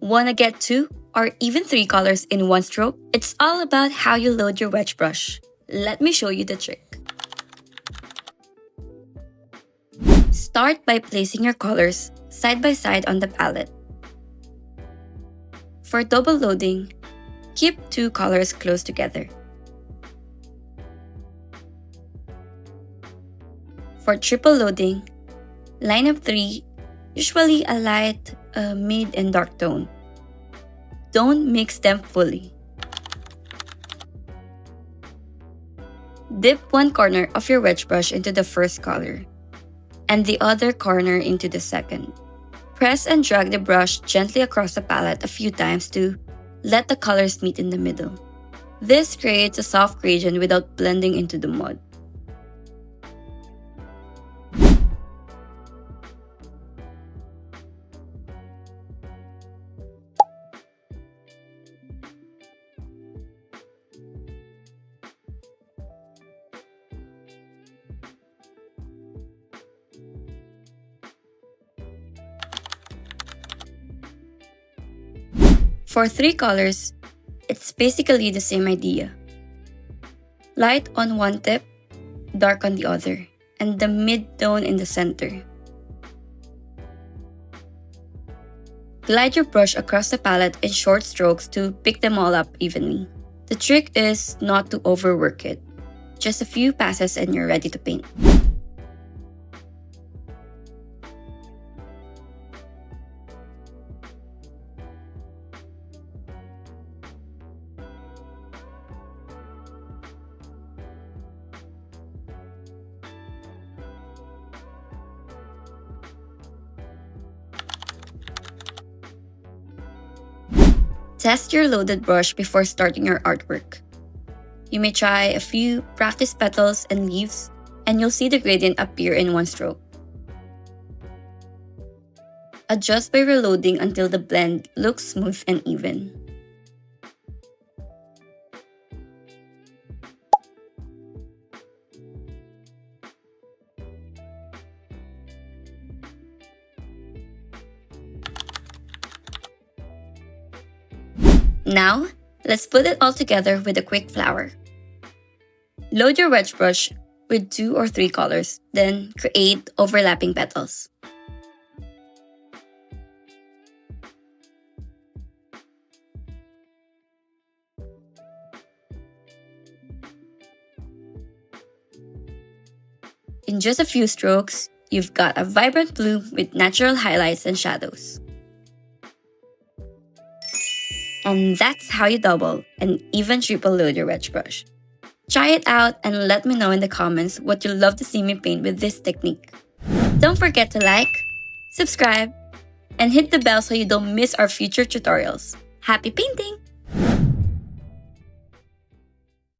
Wanna get 2 or even 3 colors in one stroke? It's all about how you load your wedge brush. Let me show you the trick. Start by placing your colors side by side on the palette. For double loading, keep 2 colors close together. For triple loading, line up 3, usually a light, mid, and dark tone. Don't mix them fully. Dip one corner of your wedge brush into the first color, and the other corner into the second. Press and drag the brush gently across the palette a few times to let the colors meet in the middle. This creates a soft gradient without blending into the mud. For 3 colors, it's basically the same idea. Light on one tip, dark on the other, and the mid-tone in the center. Glide your brush across the palette in short strokes to pick them all up evenly. The trick is not to overwork it. Just a few passes and you're ready to paint. Test your loaded brush before starting your artwork. You may try a few practice petals and leaves, and you'll see the gradient appear in one stroke. Adjust by reloading until the blend looks smooth and even. Now, let's put it all together with a quick flower. Load your wedge brush with 2 or 3 colors, then create overlapping petals. In just a few strokes, you've got a vibrant bloom with natural highlights and shadows. And that's how you double and even triple load your wedge brush. Try it out and let me know in the comments what you'd love to see me paint with this technique. Don't forget to like, subscribe, and hit the bell so you don't miss our future tutorials. Happy painting!